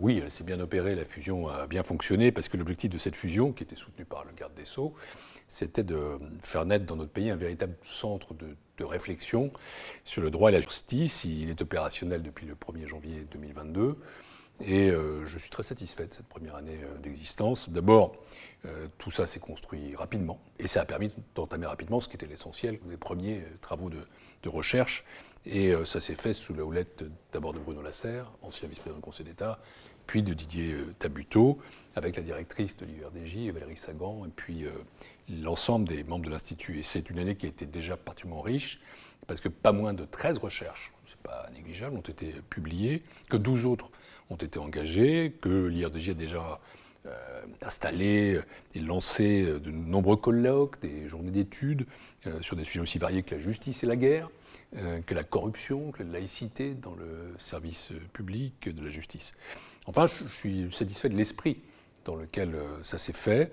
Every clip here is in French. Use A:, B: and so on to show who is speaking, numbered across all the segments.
A: Oui, elle s'est bien opérée, la fusion a bien fonctionné, parce que l'objectif de cette fusion, qui était soutenue par le garde des Sceaux, c'était de faire naître dans notre pays un véritable centre de réflexion sur le droit et la justice. Il est opérationnel depuis le 1er janvier 2022. Et je suis très satisfait de cette première année d'existence. D'abord, tout ça s'est construit rapidement, et ça a permis d'entamer rapidement ce qui était l'essentiel des premiers travaux de recherche. Et ça s'est fait sous la houlette d'abord de Bruno Lasserre, ancien vice-président du Conseil d'État, puis de Didier Tabuteau, avec la directrice de l'IERDJ, Valérie Sagan, et puis l'ensemble des membres de l'Institut. Et c'est une année qui a été déjà particulièrement riche, parce que pas moins de 13 recherches, c'est pas négligeable, ont été publiées, que 12 autres ont été engagées, que l'IERDJ a déjà installé et lancé de nombreux colloques, des journées d'études sur des sujets aussi variés que la justice et la guerre, que la corruption, que la laïcité dans le service public de la justice. Enfin, je suis satisfait de l'esprit dans lequel ça s'est fait,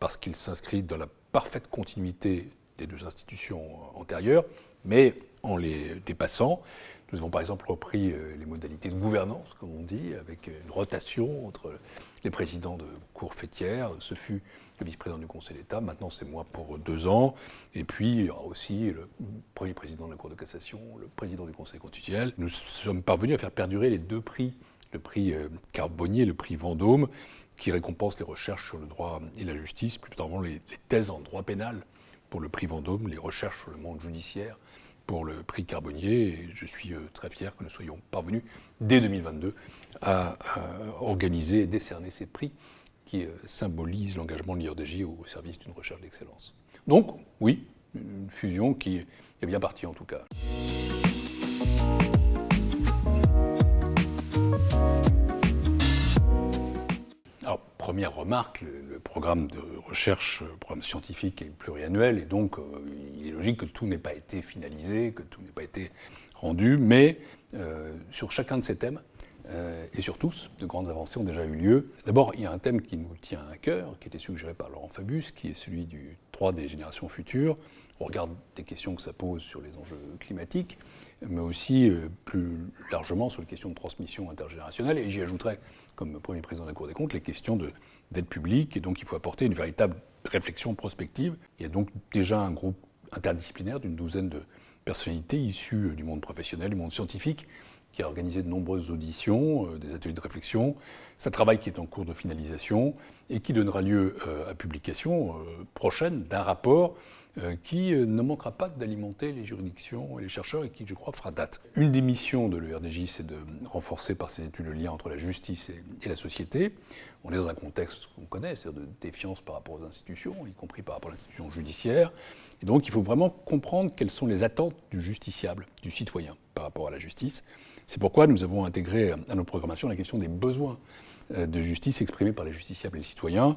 A: parce qu'il s'inscrit dans la parfaite continuité des deux institutions antérieures, mais en les dépassant. Nous avons par exemple repris les modalités de gouvernance, comme on dit, avec une rotation entre les présidents de cours fêtières. Ce fut le vice-président du Conseil d'État, maintenant c'est moi pour 2 ans. Et puis il y aura aussi le premier président de la Cour de cassation, le président du Conseil constitutionnel. Nous sommes parvenus à faire perdurer les 2 prix, le prix Carbonnier et le prix Vendôme, qui récompensent les recherches sur le droit et la justice, plus particulièrement les thèses en droit pénal pour le prix Vendôme, les recherches sur le monde judiciaire pour le prix Carbonnier. Et je suis très fier que nous soyons parvenus, dès 2022, à organiser et décerner ces prix qui symbolisent l'engagement de l'IERDJ au service d'une recherche d'excellence. Donc, oui, une fusion qui est bien partie en tout cas. Alors, première remarque, le programme de recherche, le programme scientifique est pluriannuel, et donc il est logique que tout n'ait pas été finalisé, que tout n'ait pas été rendu, mais sur chacun de ces thèmes, et sur tous, de grandes avancées ont déjà eu lieu. D'abord, il y a un thème qui nous tient à cœur, qui était suggéré par Laurent Fabius, qui est celui du droit des générations futures. On regarde des questions que ça pose sur les enjeux climatiques, mais aussi plus largement sur les questions de transmission intergénérationnelle. Et j'y ajouterais, comme premier président de la Cour des comptes, les questions d'aide publique. Et donc il faut apporter une véritable réflexion prospective. Il y a donc déjà un groupe interdisciplinaire d'une douzaine de personnalités issues du monde professionnel, du monde scientifique, qui a organisé de nombreuses auditions, des ateliers de réflexion. C'est un travail qui est en cours de finalisation et qui donnera lieu à publication prochaine d'un rapport qui ne manquera pas d'alimenter les juridictions et les chercheurs, et qui, je crois, fera date. Une des missions de l'ERDJ, c'est de renforcer par ses études le lien entre la justice et la société. On est dans un contexte qu'on connaît, c'est-à-dire de défiance par rapport aux institutions, y compris par rapport à l'institution judiciaire. Et donc il faut vraiment comprendre quelles sont les attentes du justiciable, du citoyen, par rapport à la justice. C'est pourquoi nous avons intégré à nos programmations la question des besoins de justice exprimés par les justiciables et les citoyens.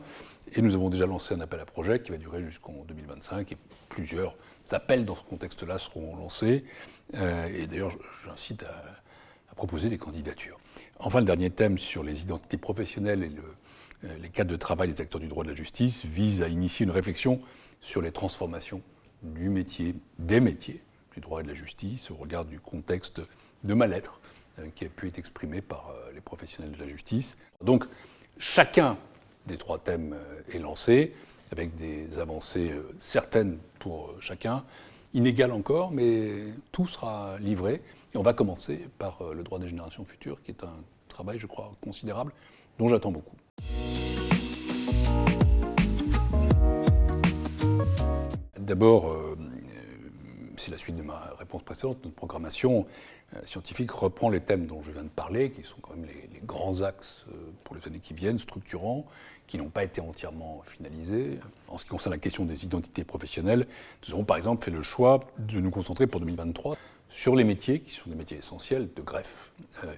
A: Et nous avons déjà lancé un appel à projet qui va durer jusqu'en 2025, et plusieurs appels dans ce contexte-là seront lancés. Et d'ailleurs, j'incite à proposer des candidatures. Enfin, le dernier thème sur les identités professionnelles et les cadres de travail des acteurs du droit de la justice vise à initier une réflexion sur les transformations du métier, des métiers du droit et de la justice, au regard du contexte de mal-être qui a pu être exprimé par les professionnels de la justice. Donc, chacun des 3 thèmes est lancé, avec des avancées certaines pour chacun, inégales encore, mais tout sera livré. Et on va commencer par le droit des générations futures, qui est un travail, je crois, considérable, dont j'attends beaucoup. D'abord, c'est la suite de ma réponse précédente, notre programmation scientifique reprend les thèmes dont je viens de parler, qui sont quand même les grands axes pour les années qui viennent, structurants, qui n'ont pas été entièrement finalisés. En ce qui concerne la question des identités professionnelles, nous avons par exemple fait le choix de nous concentrer pour 2023 sur les métiers qui sont des métiers essentiels de greffe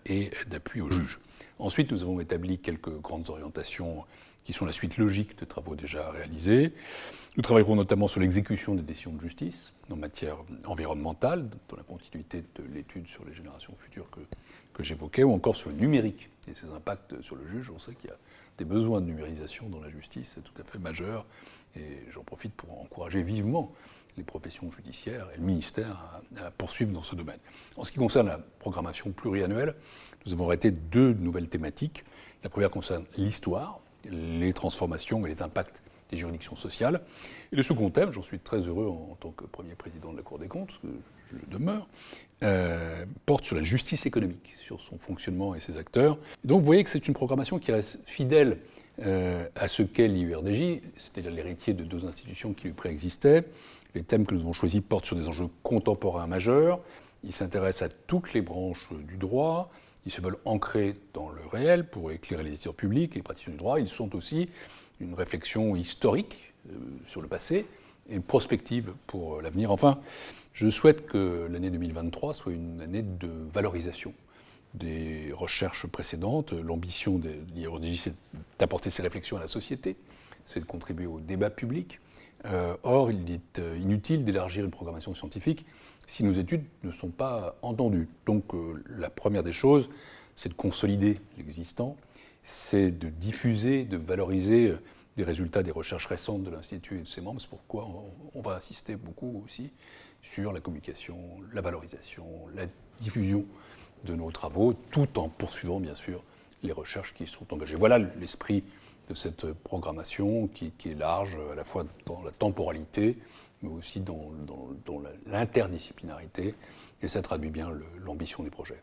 A: et d'appui aux juges. Ensuite, nous avons établi quelques grandes orientations qui sont la suite logique de travaux déjà réalisés. Nous travaillerons notamment sur l'exécution des décisions de justice en matière environnementale, dans la continuité de l'étude sur les générations futures que j'évoquais, ou encore sur le numérique et ses impacts sur le juge. On sait qu'il y a des besoins de numérisation dans la justice, c'est tout à fait majeur, et j'en profite pour encourager vivement les professions judiciaires et le ministère à poursuivre dans ce domaine. En ce qui concerne la programmation pluriannuelle, nous avons arrêté 2 nouvelles thématiques. La première concerne l'histoire, les transformations et les impacts des juridictions sociales. Et le second thème, j'en suis très heureux en tant que premier président de la Cour des comptes, je le demeure, porte sur la justice économique, sur son fonctionnement et ses acteurs. Et donc vous voyez que c'est une programmation qui reste fidèle à ce qu'est l'IURDJ, c'est-à-dire l'héritier de 2 institutions qui lui préexistaient. Les thèmes que nous avons choisis portent sur des enjeux contemporains majeurs. Ils s'intéressent à toutes les branches du droit. Ils se veulent ancrés dans le réel pour éclairer les décideurs publics et les praticiens du droit. Ils sont aussi une réflexion historique sur le passé et une prospective pour l'avenir. Enfin, je souhaite que l'année 2023 soit une année de valorisation des recherches précédentes. L'ambition de l'IURDJ, c'est d'apporter ces réflexions à la société, c'est de contribuer au débat public. Or, il est inutile d'élargir une programmation scientifique si nos études ne sont pas entendues. Donc, la première des choses, c'est de consolider l'existant, c'est de diffuser, de valoriser des résultats des recherches récentes de l'Institut et de ses membres. C'est pourquoi on va insister beaucoup aussi sur la communication, la valorisation, la diffusion de nos travaux, tout en poursuivant bien sûr les recherches qui sont engagées. Voilà l'esprit de cette programmation qui est large, à la fois dans la temporalité, mais aussi dans l'interdisciplinarité, et ça traduit bien l'ambition du projet.